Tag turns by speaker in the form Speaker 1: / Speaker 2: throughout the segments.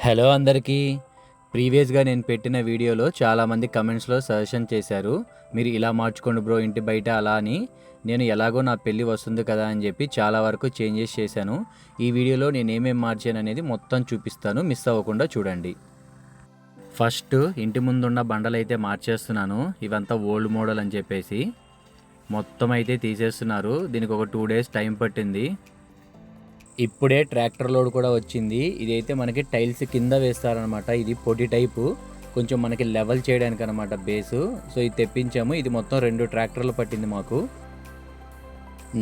Speaker 1: Hello అందరికీ. ప్రీవియస్గా నేను పెట్టిన వీడియోలో చాలామంది కమెంట్స్లో సజెషన్ చేశారు, మీరు ఇలా మార్చుకోండి బ్రో ఇంటి బయట అలా అని. నేను ఎలాగో నా పెళ్ళి వస్తుంది కదా అని చెప్పి చాలా వరకు చేంజెస్ చేశాను. ఈ వీడియోలో నేను ఏమేమి మార్చాను అనేది మొత్తం చూపిస్తాను, మిస్ అవ్వకుండా చూడండి. ఫస్ట్ ఇంటి ముందున్న బండలు అయితే మార్చేస్తున్నాను. ఇవంతా ఓల్డ్ మోడల్ అని చెప్పేసి మొత్తం అయితే తీసేస్తున్నారు. దీనికి ఒక 2 days టైం పట్టింది. ఇప్పుడే ట్రాక్టర్ లోడ్ కూడా వచ్చింది. ఇదైతే మనకి టైల్స్ కింద వేస్తారనమాట. ఇది పొడి టైపు, కొంచెం మనకి లెవెల్ చేయడానికి అనమాట బేసు. సో ఇది తెప్పించాము. ఇది మొత్తం 2 ట్రాక్టర్లు పట్టింది మాకు.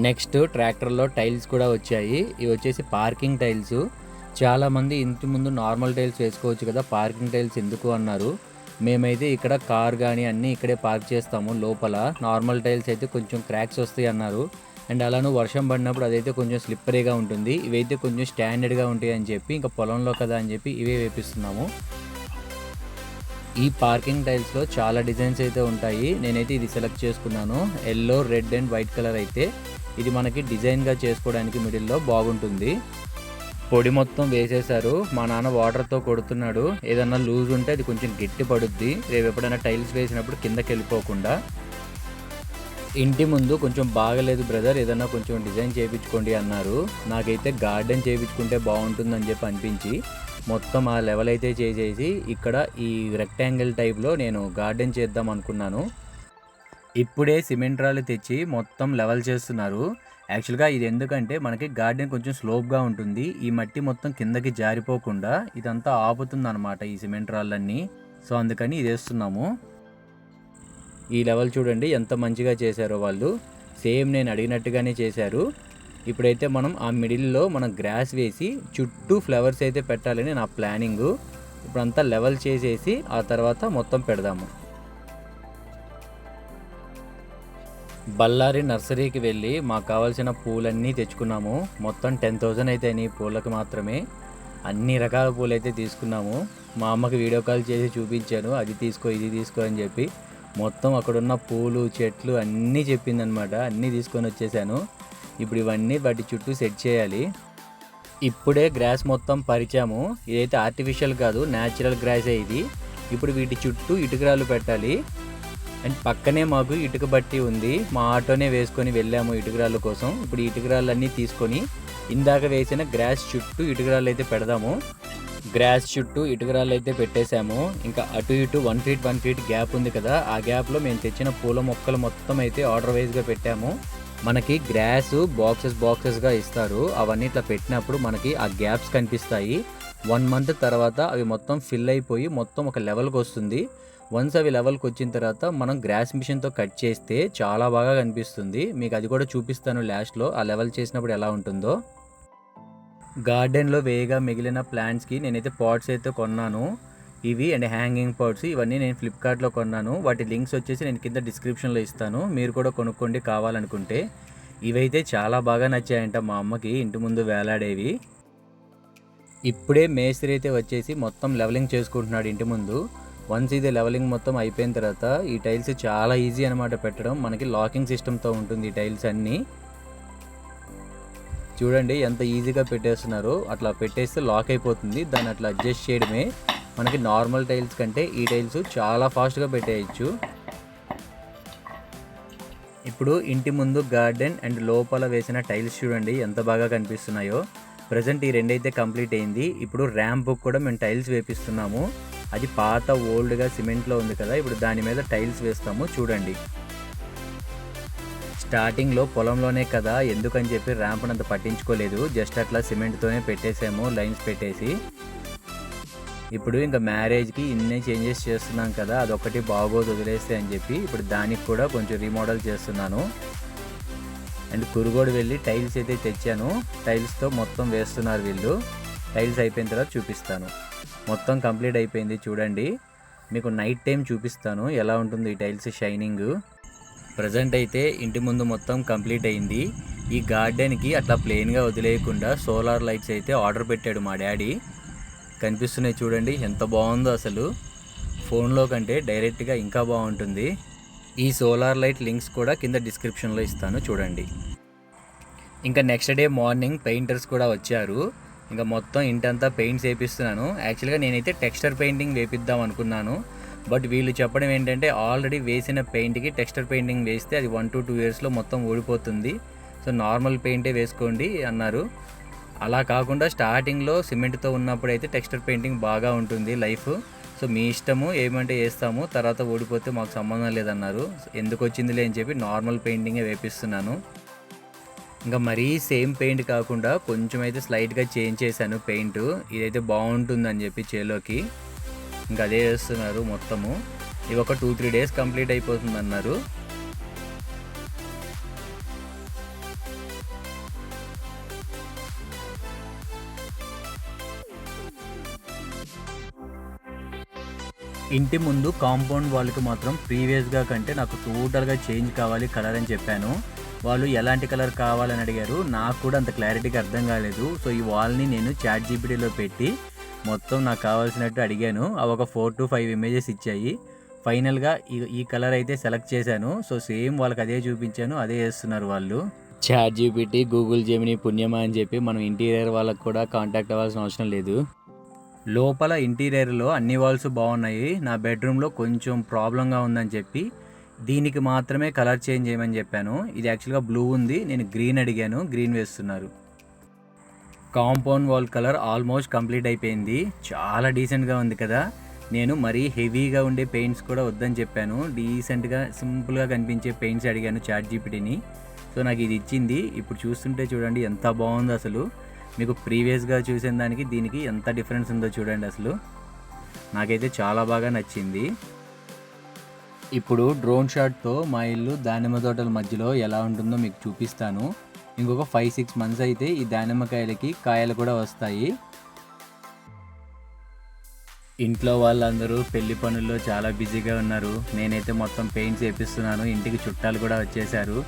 Speaker 1: నెక్స్ట్ ట్రాక్టర్లో టైల్స్ కూడా వచ్చాయి. ఇవి వచ్చేసి పార్కింగ్ టైల్స్. చాలామంది ఇంటి ముందు నార్మల్ టైల్స్ వేసుకోవచ్చు కదా, పార్కింగ్ టైల్స్ ఎందుకు అన్నారు. మేమైతే ఇక్కడ కార్ కానీ అన్నీ ఇక్కడే పార్క్ చేస్తాము లోపల. నార్మల్ టైల్స్ అయితే కొంచెం క్రాక్స్ వస్తాయి అన్నారు. అండ్ అలానే వర్షం పడినప్పుడు అదైతే కొంచెం స్లిప్పరీగా ఉంటుంది. ఇవైతే కొంచెం స్టాండర్డ్గా ఉంటాయి అని చెప్పి ఇంకా పొలంలో కదా అని చెప్పి ఇవే వేపిస్తున్నాము. ఈ పార్కింగ్ టైల్స్లో చాలా డిజైన్స్ అయితే ఉంటాయి. నేనైతే ఇది సెలెక్ట్ చేసుకున్నాను. Yellow, red and white colour అయితే ఇది మనకి డిజైన్గా చేసుకోవడానికి మిడిల్లో బాగుంటుంది. పొడి మొత్తం వేసేశారు. మా నాన్న వాటర్తో కొడుతున్నాడు. ఏదన్నా లూజ్ ఉంటే అది కొంచెం గట్టి పడుద్ది, రేపు ఎప్పుడైనా టైల్స్ వేసినప్పుడు కిందకి వెళ్ళిపోకుండా. ఇంటి ముందు కొంచెం బాగలేదు బ్రదర్, ఏదన్నా కొంచెం డిజైన్ చేయించుకోండి అన్నారు. నాకైతే గార్డెన్ చేయించుకుంటే బాగుంటుందని చెప్పి అనిపించి మొత్తం ఆ లెవెల్ అయితే చేసేసి ఇక్కడ ఈ రెక్టాంగిల్ టైప్లో నేను గార్డెన్ చేద్దాం అనుకున్నాను. ఇప్పుడే సిమెంట్ రాళ్ళు తెచ్చి మొత్తం లెవెల్ చేస్తున్నారు. యాక్చువల్గా ఇది ఎందుకంటే మనకి గార్డెన్ కొంచెం స్లోప్గా ఉంటుంది. ఈ మట్టి మొత్తం కిందకి జారిపోకుండా ఇదంతా ఆపుతుంది అనమాట ఈ సిమెంట్ రాళ్ళన్నీ. సో అందుకని ఇది వేస్తున్నాము. ఈ లెవెల్ చూడండి ఎంత మంచిగా చేశారో వాళ్ళు. సేమ్ నేను అడిగినట్టుగానే చేశారు. ఇప్పుడైతే మనం ఆ మిడిల్లో మనం గ్రాస్ వేసి చుట్టూ ఫ్లవర్స్ అయితే పెట్టాలని నా ప్లానింగు. ఇప్పుడంతా లెవెల్ చేసేసి ఆ తర్వాత మొత్తం పెడదాము. బళ్ళారి నర్సరీకి వెళ్ళి మాకు కావాల్సిన పూలన్నీ తెచ్చుకున్నాము. మొత్తం 10,000 అయితే అయినాయి పూలకు మాత్రమే. అన్ని రకాల పూలు అయితే తీసుకున్నాము. మా అమ్మకి వీడియో కాల్ చేసి చూపించాను, అది తీసుకో ఇది తీసుకో అని చెప్పి. మొత్తం అక్కడున్న పూలు చెట్లు అన్నీ చెప్పిందనమాట. అన్నీ తీసుకొని వచ్చేసాను. ఇప్పుడు ఇవన్నీ వాటి చుట్టూ సెట్ చేయాలి. ఇప్పుడే గ్రాస్ మొత్తం పరిచాము. ఇదైతే ఆర్టిఫిషియల్ కాదు, న్యాచురల్ గ్రాసే ఇది. ఇప్పుడు వీటి చుట్టూ ఇటుకరాలు పెట్టాలి. అండ్ పక్కనే మాకు ఇటుక బట్టి ఉంది. మా ఆటోనే వేసుకొని వెళ్ళాము ఇటుకరాళ్ళ కోసం. ఇప్పుడు ఈ ఇటుకరాళ్ళన్నీ తీసుకొని ఇందాక వేసిన గ్రాస్ చుట్టూ ఇటుకరాళ్ళు అయితే పెడదాము. గ్రాస్ చుట్టూ ఇటుకరాళ్ళు అయితే పెట్టేశాము. ఇంకా అటు ఇటు 1 feet గ్యాప్ ఉంది కదా, ఆ గ్యాప్లో మేము తెచ్చిన పూల మొక్కలు మొత్తం అయితే ఆర్డర్ వైజ్గా పెట్టాము. మనకి గ్రాస్ బాక్సెస్గా ఇస్తారు. అవన్నీ ఇట్లా పెట్టినప్పుడు మనకి ఆ గ్యాప్స్ కనిపిస్తాయి. 1 month తర్వాత అవి మొత్తం ఫిల్ అయిపోయి మొత్తం ఒక లెవెల్కి వస్తుంది. వన్స్ అవి లెవెల్కి వచ్చిన తర్వాత మనం గ్రాస్ మిషన్తో కట్ చేస్తే చాలా బాగా కనిపిస్తుంది. మీకు అది కూడా చూపిస్తాను లాస్ట్లో, ఆ లెవెల్ చేసినప్పుడు ఎలా ఉంటుందో. గార్డెన్లో వేయగా మిగిలిన ప్లాంట్స్కి నేనైతే పాట్స్ అయితే కొన్నాను. ఇవి అండ్ హ్యాంగింగ్ పాట్స్, ఇవన్నీ నేను ఫ్లిప్కార్ట్లో కొన్నాను. వాటి లింక్స్ వచ్చేసి నేను కింద డిస్క్రిప్షన్లో ఇస్తాను, మీరు కూడా కొనుక్కోండి కావాలనుకుంటే. ఇవైతే చాలా బాగా నచ్చాయంట మా అమ్మకి, ఇంటి ముందు వేలాడేవి. ఇప్పుడే మేస్త్రి అయితే వచ్చేసి మొత్తం లెవెలింగ్ చేసుకుంటున్నాడు ఇంటి ముందు. వన్స్ ఇది లెవెలింగ్ మొత్తం అయిపోయిన తర్వాత ఈ టైల్స్ చాలా ఈజీ అనమాట పెట్టడం. మనకి లాకింగ్ సిస్టమ్తో ఉంటుంది ఈ టైల్స్ అన్నీ. చూడండి ఎంత ఈజీగా పెట్టేస్తున్నారు. అట్లా పెట్టేస్తే లాక్ అయిపోతుంది, దాన్ని అట్లా అడ్జస్ట్ చేయడమే. మనకి నార్మల్ టైల్స్ కంటే ఈ టైల్స్ చాలా ఫాస్ట్గా పెట్టేయచ్చు. ఇప్పుడు ఇంటి ముందు గార్డెన్ అండ్ లోపల వేసిన టైల్స్ చూడండి ఎంత బాగా కనిపిస్తున్నాయో. ప్రజెంట్ ఈ 2 అయితే కంప్లీట్ అయింది. ఇప్పుడు ర్యాంప్ కూడా మేము టైల్స్ వేపిస్తున్నాము. అది పాత ఓల్డ్గా సిమెంట్లో ఉంది కదా, ఇప్పుడు దాని మీద టైల్స్ వేస్తాము చూడండి. స్టార్టింగ్లో పొలంలోనే కదా ఎందుకని చెప్పి ర్యాంప్ని అంత పట్టించుకోలేదు, జస్ట్ అట్లా సిమెంట్తోనే పెట్టేసాము లైన్స్ పెట్టేసి. ఇప్పుడు ఇంకా మ్యారేజ్కి ఇన్నే చేంజెస్ చేస్తున్నాం కదా, అదొకటి బాగోదు వదిలేస్తే అని చెప్పి ఇప్పుడు దానికి కూడా కొంచెం రీమోడల్ చేస్తున్నాను. అండ్ కురుగోడు వెళ్ళి టైల్స్ అయితే తెచ్చాను. టైల్స్తో మొత్తం వేస్తున్నారు వీళ్ళు. టైల్స్ అయిపోయిన తర్వాత చూపిస్తాను. మొత్తం కంప్లీట్ అయిపోయింది చూడండి. మీకు నైట్ టైం చూపిస్తాను ఎలా ఉంటుంది ఈ టైల్స్ షైనింగ్. ప్రజెంట్ అయితే ఇంటి ముందు మొత్తం కంప్లీట్ అయింది. ఈ గార్డెన్కి అట్లా ప్లెయిన్గా వదిలేయకుండా సోలార్ లైట్స్ అయితే ఆర్డర్ పెట్టాడు మా డాడీ. కనిపిస్తున్నాయి చూడండి ఎంత బాగుందో అసలు. ఫోన్లో కంటే డైరెక్ట్గా ఇంకా బాగుంటుంది. ఈ సోలార్ లైట్ లింక్స్ కూడా కింద డిస్క్రిప్షన్లో ఇస్తాను చూడండి. ఇంకా నెక్స్ట్ డే మార్నింగ్ పెయింటర్స్ కూడా వచ్చారు. ఇంకా మొత్తం ఇంటంతా పెయింట్స్ వేపిస్తున్నాను. యాక్చువల్గా నేనైతే టెక్స్చర్ పెయింటింగ్ వేపిద్దాం అనుకున్నాను. బట్ వీళ్ళు చెప్పడం ఏంటంటే ఆల్రెడీ వేసిన పెయింట్కి టెక్స్చర్ పెయింటింగ్ వేస్తే అది 1 to 2 ఇయర్స్లో మొత్తం ఊడిపోతుంది, సో నార్మల్ పెయింటే వేసుకోండి అన్నారు. అలా కాకుండా స్టార్టింగ్లో సిమెంట్తో ఉన్నప్పుడు అయితే టెక్స్చర్ పెయింటింగ్ బాగా ఉంటుంది లైఫ్. సో మీ ఇష్టము, ఏమంటే వేస్తాము, తర్వాత ఊడిపోతే మాకు సంబంధం లేదన్నారు. ఎందుకు వచ్చిందిలే అని చెప్పి నార్మల్ పెయింటింగే వేపిస్తున్నాను. ఇంకా మరీ సేమ్ పెయింట్ కాకుండా కొంచెం అయితే స్లైట్గా చేంజ్ చేశాను పెయింట్. ఇదైతే బాగుంటుందని చెప్పి చేలోకి ఇంకా అదే వేస్తున్నారు మొత్తము. ఇవి ఒక 2-3 డేస్ కంప్లీట్ అయిపోతుంది అన్నారు. ఇంటి ముందు కాంపౌండ్ వాళ్ళకి మాత్రం ప్రీవియస్గా కంటే నాకు టోటల్గా చేంజ్ కావాలి కలర్ అని చెప్పాను. వాళ్ళు ఎలాంటి కలర్ కావాలని అడిగారు. నాకు కూడా అంత క్లారిటీగా అర్థం కాలేదు. సో ఈ వాల్ని నేను ChatGPTలో పెట్టి మొత్తం నాకు కావాల్సినట్టు అడిగాను. అవి ఒక 4 to 5 ఇమేజెస్ ఇచ్చాయి. ఫైనల్గా ఈ కలర్ అయితే సెలెక్ట్ చేశాను. సో సేమ్ వాళ్ళకి అదే చూపించాను, అదే వేస్తున్నారు వాళ్ళు. ChatGPT, గూగుల్ జెమినీ పుణ్యమా అని చెప్పి మనం ఇంటీరియర్ వాళ్ళకి కూడా కాంటాక్ట్ అవ్వాల్సిన అవసరం లేదు. లోపల ఇంటీరియర్లో అన్ని వాల్స్ బాగున్నాయి. నా బెడ్రూమ్లో కొంచెం ప్రాబ్లంగా ఉందని చెప్పి దీనికి మాత్రమే కలర్ చేంజ్ చేయమని చెప్పాను. ఇది యాక్చువల్గా బ్లూ ఉంది, నేను గ్రీన్ అడిగాను, గ్రీన్ వేస్తున్నారు. Compound wall colour almost complete అయిపోయింది. చాలా డీసెంట్గా ఉంది కదా. నేను మరీ హెవీగా ఉండే పెయింట్స్ కూడా వద్దని చెప్పాను. డీసెంట్గా సింపుల్గా కనిపించే పెయింట్స్ అడిగాను ChatGPTని. సో నాకు ఇది ఇచ్చింది. ఇప్పుడు చూస్తుంటే చూడండి ఎంత బాగుందో అసలు. మీకు ప్రీవియస్గా చూసిన దానికి దీనికి ఎంత డిఫరెన్స్ ఉందో చూడండి అసలు. నాకైతే చాలా బాగా నచ్చింది. ఇప్పుడు డ్రోన్ షాట్తో మా ఇల్లు దానిమ్మ తోటల మధ్యలో ఎలా ఉంటుందో మీకు చూపిస్తాను. ఇంకొక 5-6 months అయితే ఈ దానిమ్మకాయలకి కాయలు కూడా వస్తాయి. ఇంట్లో వాళ్ళందరూ పెళ్లి పనుల్లో చాలా బిజీగా ఉన్నారు. నేనైతే మొత్తం పెయింట్స్ వేపిస్తున్నాను. ఇంటికి చుట్టాలు కూడా వచ్చేసారు.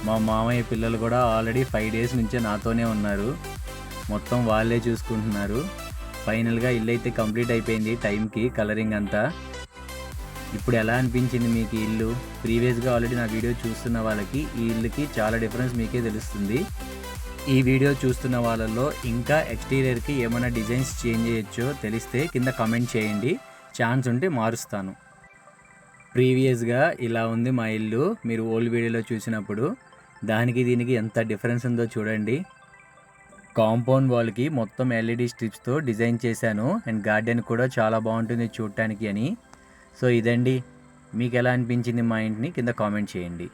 Speaker 1: మా మామయ్య పిల్లలు కూడా ఆల్రెడీ 5 days నుంచే నాతోనే ఉన్నారు. మొత్తం వాళ్ళే చూసుకుంటున్నారు. ఫైనల్గా ఇల్లు అయితే కంప్లీట్ అయిపోయింది టైంకి, కలరింగ్ అంతా. ఇప్పుడు ఎలా అనిపించింది మీకు ఇల్లు? ప్రీవియస్గా ఆల్రెడీ నా వీడియో చూస్తున్న వాళ్ళకి ఈ ఇల్లుకి చాలా డిఫరెన్స్ మీకే తెలుస్తుంది. ఈ వీడియో చూస్తున్న వాళ్ళల్లో ఇంకా ఎక్స్టీరియర్కి ఏమైనా డిజైన్స్ చేంజ్ చేయొచ్చో తెలిస్తే కింద కామెంట్ చేయండి. ఛాన్స్ ఉంటే మారుస్తాను. ప్రీవియస్గా ఇలా ఉంది మా ఇల్లు. మీరు ఓల్డ్ వీడియోలో చూసినప్పుడు దానికి దీనికి ఎంత డిఫరెన్స్ ఉందో చూడండి. కాంపౌండ్ వాల్కి మొత్తం LED స్ట్రిప్స్తో డిజైన్ చేశాను. అండ్ గార్డెన్ కూడా చాలా బాగుంటుంది చూడటానికి అని. సో ఇదండి, మీకు ఎలా అనిపించింది మా ఇంటిని కింద కామెంట్ చేయండి.